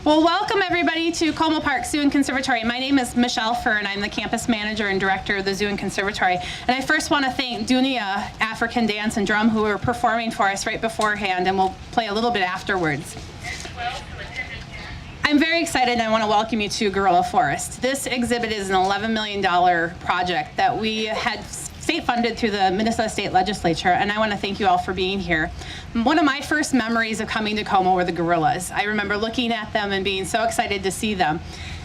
Well, welcome everybody to Como Park Zoo and Conservatory. My name is Michelle Fern. I'm the campus manager and director of the Zoo and Conservatory. And I first want to thank Dunia African Dance and Drum, who are performing for us right beforehand, and we'll play a little bit afterwards. I'm very excited, and I want to welcome you to Gorilla Forest. This exhibit is an $11 million project that we had state funded through the Minnesota State Legislature, and I want to thank you all for being here. One of my first memories of coming to Como were the gorillas. I remember looking at them and being so excited to see them.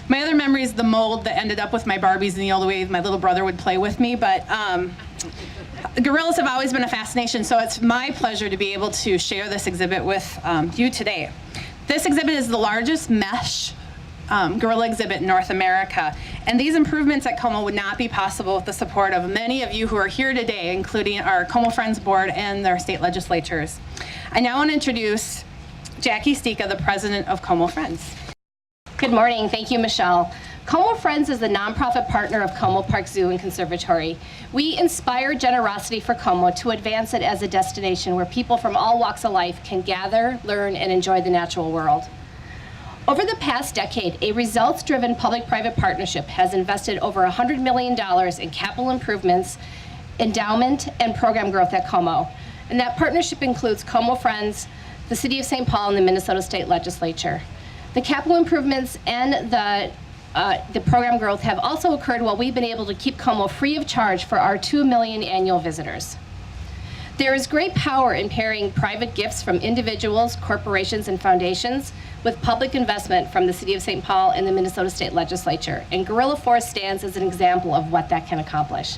My other memory is the mold that ended up with my Barbies and the old way my little brother would play with me, but gorillas have always been a fascination, so it's my pleasure to be able to share this exhibit with you today. This exhibit is the largest mesh gorilla exhibit in North America, and these improvements at Como would not be possible with the support of many of you who are here today, including our Como Friends Board and their state legislatures. I now want to introduce Jackie Stika, the president of Como Friends. Good morning. Thank you, Michelle. Como Friends is the nonprofit partner of Como Park Zoo and Conservatory. We inspire generosity for Como to advance it as a destination where people from all walks of life can gather, learn, and enjoy the natural world. Over the past decade, a results-driven public-private partnership has invested over $100 million in capital improvements, endowment, and program growth at Como. And that partnership includes Como Friends, the City of St. Paul, and the Minnesota State Legislature. The capital improvements and the program growth have also occurred while we've been able to keep Como free of charge for our 2 million annual visitors. There is great power in pairing private gifts from individuals, corporations, and foundations with public investment from the City of St. Paul and the Minnesota State Legislature, and Gorilla Forest stands as an example of what that can accomplish.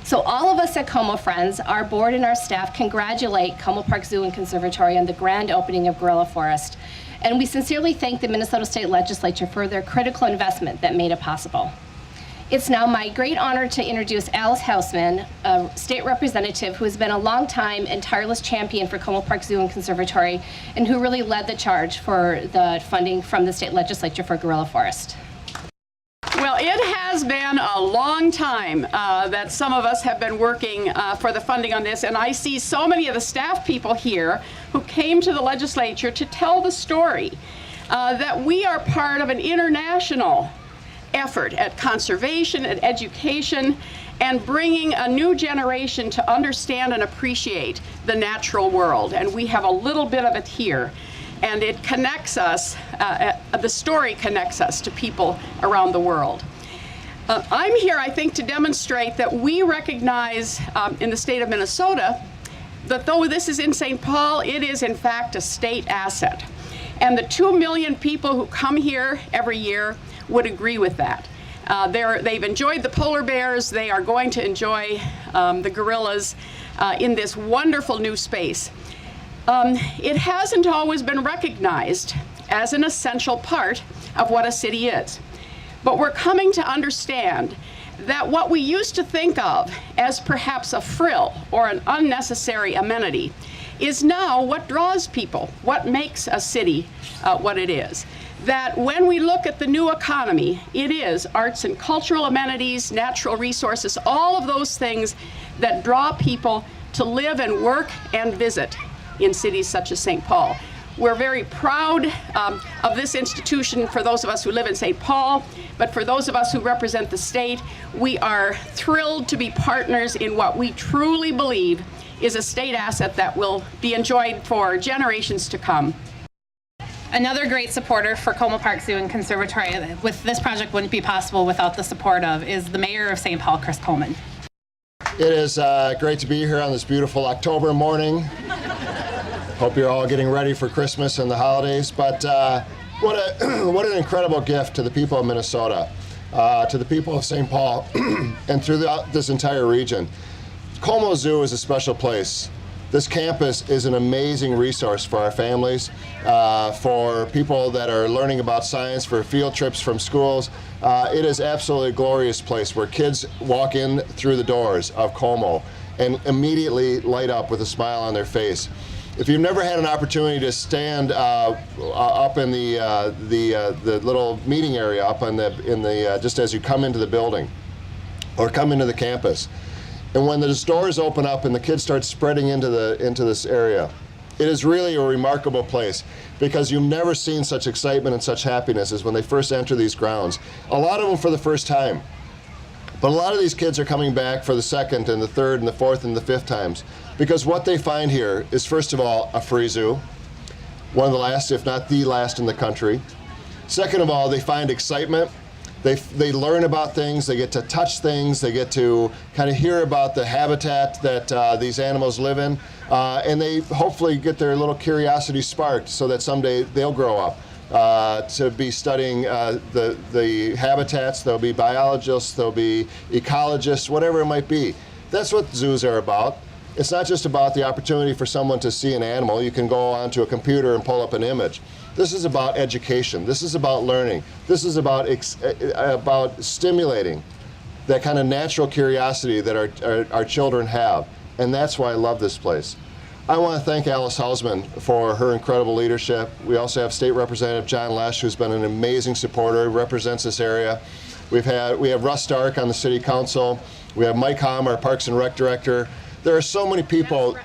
So all of us at Como Friends, our board and our staff, congratulate Como Park Zoo and Conservatory on the grand opening of Gorilla Forest, and we sincerely thank the Minnesota State Legislature for their critical investment that made it possible. It's now my great honor to introduce Alice Hausman, a state representative who has been a long time and tireless champion for Como Park Zoo and Conservatory, and who really led the charge for the funding from the state legislature for Gorilla Forest. Well, it has been a long time that some of us have been working for the funding on this, and I see so many of the staff people here who came to the legislature to tell the story that we are part of an international effort at conservation, at education, and bringing a new generation to understand and appreciate the natural world. And we have a little bit of it here. And it connects us, the story connects us to people around the world. I'm here, I think, to demonstrate that we recognize in the state of Minnesota that though this is in St. Paul, it is in fact a state asset. And the 2 million people who come here every year would agree with that. They've enjoyed the polar bears. They are going to enjoy the gorillas in this wonderful new space. It hasn't always been recognized as an essential part of what a city is. But we're coming to understand that what we used to think of as perhaps a frill or an unnecessary amenity is now what draws people, what makes a city what it is. That when we look at the new economy, it is arts and cultural amenities, natural resources, all of those things that draw people to live and work and visit in cities such as St. Paul. We're very proud of this institution for those of us who live in St. Paul, but for those of us who represent the state, we are thrilled to be partners in what we truly believe is a state asset that will be enjoyed for generations to come. Another great supporter for Como Park Zoo and Conservatory, with this project wouldn't be possible without the support of, is the mayor of St. Paul, Chris Coleman. It is great to be here on this beautiful October morning. Hope you're all getting ready for Christmas and the holidays, but what an incredible gift to the people of Minnesota, to the people of St. Paul, and throughout this entire region. Como Zoo is a special place. This campus is an amazing resource for our families, for people that are learning about science, for field trips from schools. It is absolutely a glorious place where kids walk in through the doors of Como and immediately light up with a smile on their face. If you've never had an opportunity to stand up in the little meeting area up in the just as you come into the building or come into the campus, and when the doors open up and the kids start spreading into this area, It is really a remarkable place because you've never seen such excitement and such happiness as when they first enter these grounds. A lot of them for the first time. But a lot of these kids are coming back for the second and the third and the fourth and the fifth times because what they find here is, first of all, a free zoo, one of the last, if not the last in the country. Second of all, they find excitement. They learn about things, they get to touch things, they get to kind of hear about the habitat that these animals live in, and they hopefully get their little curiosity sparked so that someday they'll grow up to be studying the habitats. They'll be biologists, they'll be ecologists, whatever it might be. That's what zoos are about. It's not just about the opportunity for someone to see an animal. You can go onto a computer and pull up an image. This is about education. This is about learning. This is about stimulating that kind of natural curiosity that our children have. And that's why I love this place. I want to thank Alice Hausman for her incredible leadership. We also have State Representative John Lesh, who's been an amazing supporter, represents this area. We have Russ Stark on the City Council. We have Mike Hom, our Parks and Rec Director. There are so many people.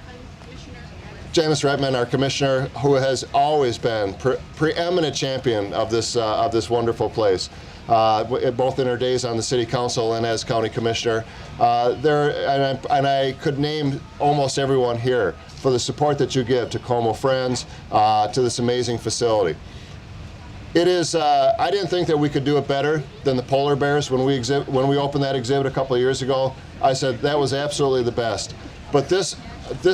Janice Redman, our commissioner, who has always been preeminent champion of this wonderful place, both in her days on the city council and as county commissioner. And I could name almost everyone here for the support that you give to Como Friends, to this amazing facility. It is. I didn't think that we could do it better than the polar bears when we opened that exhibit a couple of years ago. I said that was absolutely the best. But this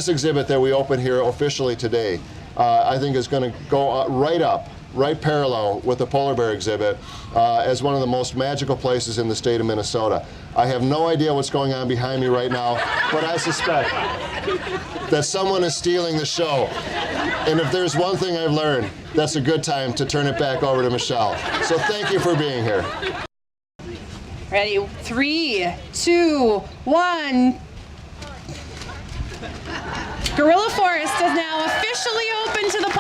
exhibit that we open here officially today, I think is going to go right parallel with the polar bear exhibit as one of the most magical places in the state of Minnesota. I have no idea what's going on behind me right now, but I suspect that someone is stealing the show. And if there's one thing I've learned, that's a good time to turn it back over to Michelle. So thank you for being here. Ready? 3, 2, 1. Gorilla Forest is now officially open to the